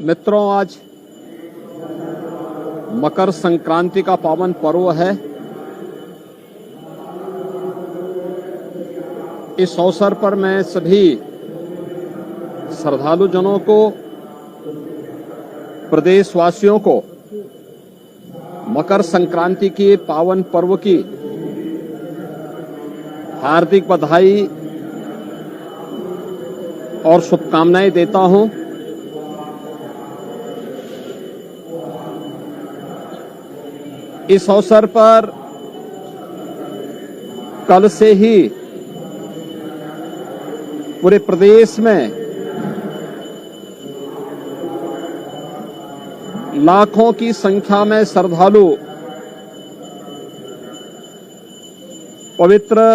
मित्रों, आज मकर संक्रांति का पावन पर्व है। इस अवसर पर मैं सभी श्रद्धालु जनों को, प्रदेशवासियों को मकर संक्रांति के पावन पर्व की हार्दिक बधाई और शुभकामनाएं देता हूं। इस अवसर पर कल से ही पूरे प्रदेश में लाखों की संख्या में श्रद्धालु पवित्र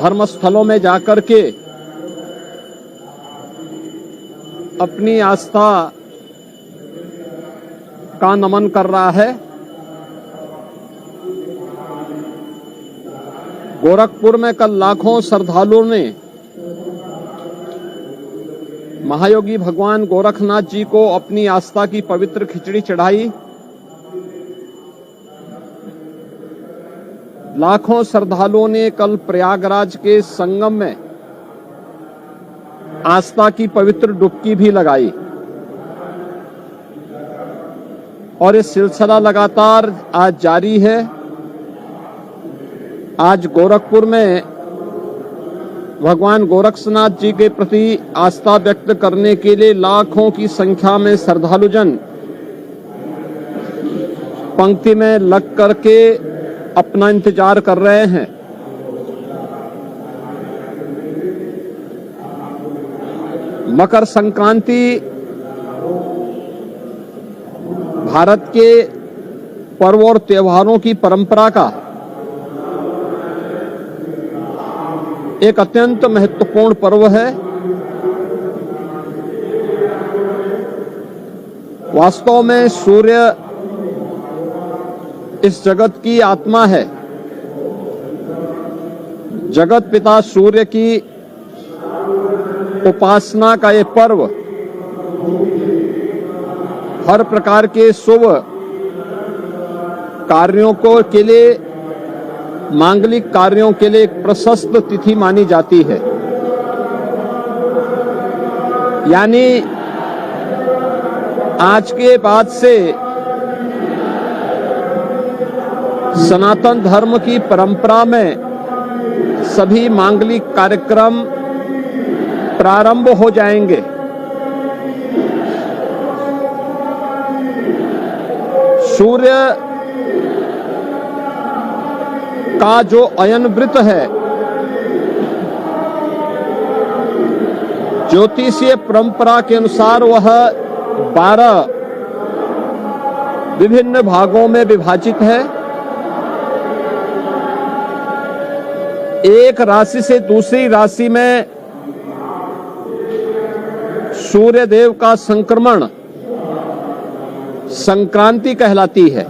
धर्मस्थलों में जाकर के अपनी आस्था का नमन कर रहा है। गोरखपुर में कल लाखों श्रद्धालुओं ने महायोगी भगवान गोरखनाथ जी को अपनी आस्था की पवित्र खिचड़ी चढ़ाई। लाखों श्रद्धालुओं ने कल प्रयागराज के संगम में आस्था की पवित्र डुबकी भी लगाई और ये सिलसिला लगातार आज जारी है। आज गोरखपुर में भगवान गोरक्षनाथ जी के प्रति आस्था व्यक्त करने के लिए लाखों की संख्या में श्रद्धालुजन पंक्ति में लग करके अपना इंतजार कर रहे हैं। मकर संक्रांति भारत के पर्व और त्योहारों की परंपरा का एक अत्यंत महत्वपूर्ण पर्व है। वास्तव में सूर्य इस जगत की आत्मा है। जगत पिता सूर्य की उपासना का ये पर्व हर प्रकार के शुभ कार्यों के लिए, मांगलिक कार्यों के लिए एक प्रशस्त तिथि मानी जाती है। यानी आज के बाद से सनातन धर्म की परंपरा में सभी मांगलिक कार्यक्रम प्रारंभ हो जाएंगे। सूर्य का जो अयन वृत्त है, ज्योतिषीय परंपरा के अनुसार वह 12 विभिन्न भागों में विभाजित है। एक राशि से दूसरी राशि में सूर्य देव का संक्रमण संक्रांति कहलाती है।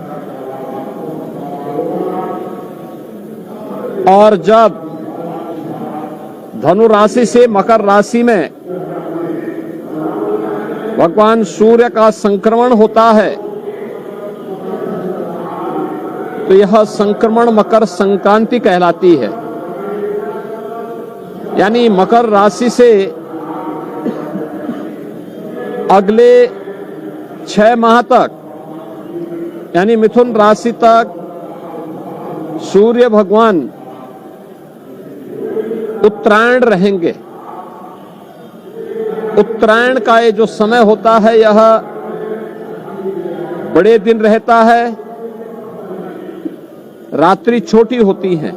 और जब धनु राशि से मकर राशि में भगवान सूर्य का संक्रमण होता है तो यह संक्रमण मकर संक्रांति कहलाती है। यानी मकर राशि से अगले 6 माह तक, यानी मिथुन राशि तक सूर्य भगवान उत्तरायण रहेंगे। उत्तरायण का ये जो समय होता है यह बड़े दिन रहता है, रात्रि छोटी होती है।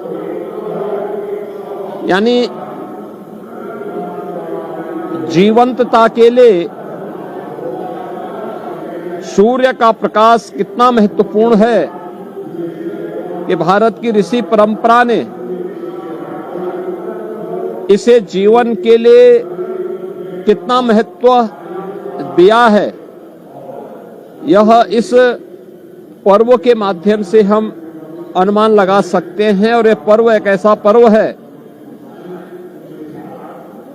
यानी जीवंतता के लिए सूर्य का प्रकाश कितना महत्वपूर्ण है, कि भारत की ऋषि परंपरा ने इसे जीवन के लिए कितना महत्व दिया है, यह इस पर्व के माध्यम से हम अनुमान लगा सकते हैं। और यह पर्व एक ऐसा पर्व है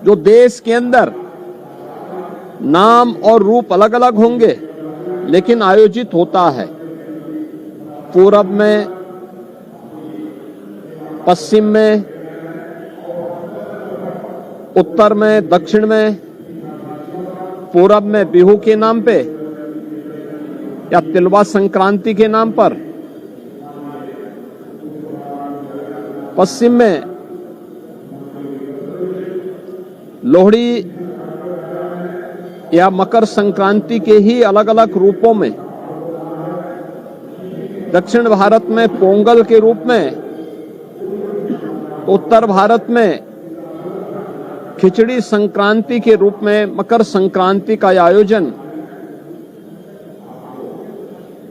जो देश के अंदर नाम और रूप अलग अलग होंगे, लेकिन आयोजित होता है। पूरब में, पश्चिम में, उत्तर में, दक्षिण में। पूरब में बिहू के नाम पे या तिलवा संक्रांति के नाम पर, पश्चिम में लोहड़ी या मकर संक्रांति के ही अलग अलग रूपों में, दक्षिण भारत में पोंगल के रूप में, उत्तर भारत में खिचड़ी संक्रांति के रूप में मकर संक्रांति का आयोजन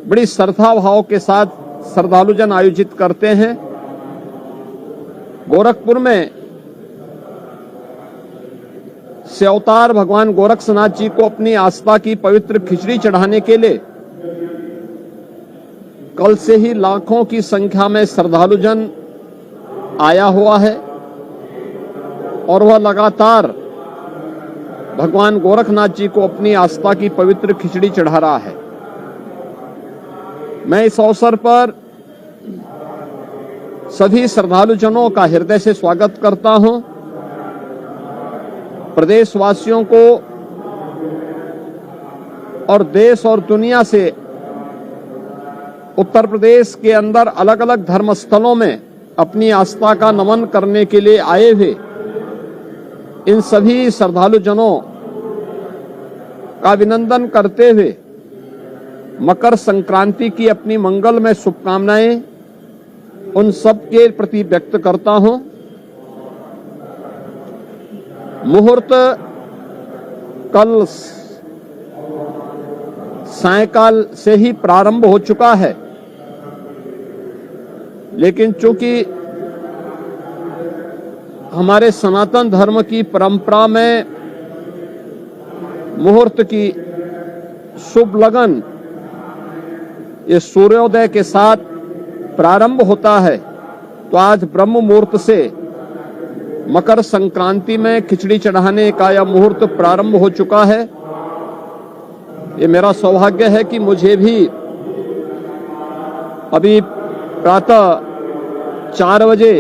बड़ी श्रद्धा भाव के साथ श्रद्धालुजन आयोजित करते हैं। गोरखपुर में से अवतार भगवान गोरक्षनाथ जी को अपनी आस्था की पवित्र खिचड़ी चढ़ाने के लिए कल से ही लाखों की संख्या में श्रद्धालुजन आया हुआ है और वह लगातार भगवान गोरखनाथ जी को अपनी आस्था की पवित्र खिचड़ी चढ़ा रहा है। मैं इस अवसर पर सभी श्रद्धालुजनों का हृदय से स्वागत करता हूं। प्रदेशवासियों को और देश और दुनिया से उत्तर प्रदेश के अंदर अलग अलग धर्मस्थलों में अपनी आस्था का नमन करने के लिए आए हुए इन सभी श्रद्धालुजनों का अभिनंदन करते हुए मकर संक्रांति की अपनी मंगलमय शुभकामनाएं उन सब के प्रति व्यक्त करता हूं। मुहूर्त कल सायंकाल से ही प्रारंभ हो चुका है, लेकिन चूंकि हमारे सनातन धर्म की परंपरा में मुहूर्त की शुभ लगन ये सूर्योदय के साथ प्रारंभ होता है, तो आज ब्रह्म मुहूर्त से मकर संक्रांति में खिचड़ी चढ़ाने का यह मुहूर्त प्रारंभ हो चुका है। ये मेरा सौभाग्य है कि मुझे भी अभी प्रातः 4 बजे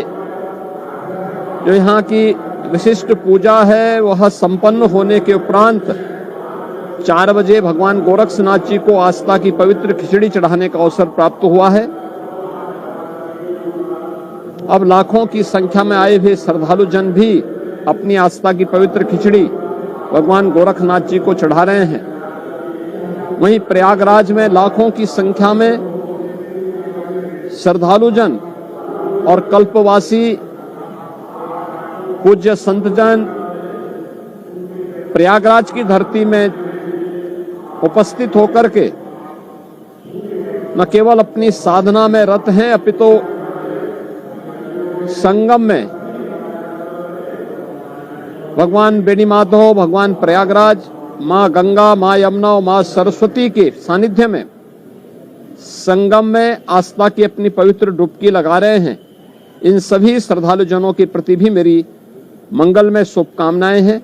जो यहाँ की विशिष्ट पूजा है वह संपन्न होने के उपरांत 4 बजे भगवान गोरक्षनाथ जी को आस्था की पवित्र खिचड़ी चढ़ाने का अवसर प्राप्त हुआ है। अब लाखों की संख्या में आए हुए श्रद्धालुजन भी अपनी आस्था की पवित्र खिचड़ी भगवान गोरखनाथ जी को चढ़ा रहे हैं। वहीं प्रयागराज में लाखों की संख्या में श्रद्धालुजन और कल्पवासी पूज्य संतजन प्रयागराज की धरती में उपस्थित होकर के न केवल अपनी साधना में रत हैं, अपितु संगम में भगवान बेनी माधव, भगवान प्रयागराज, माँ गंगा, माँ यमुना और माँ सरस्वती के सानिध्य में संगम में आस्था की अपनी पवित्र डुबकी लगा रहे हैं। इन सभी श्रद्धालुजनों के प्रति भी मेरी मंगलमय शुभकामनाएं हैं।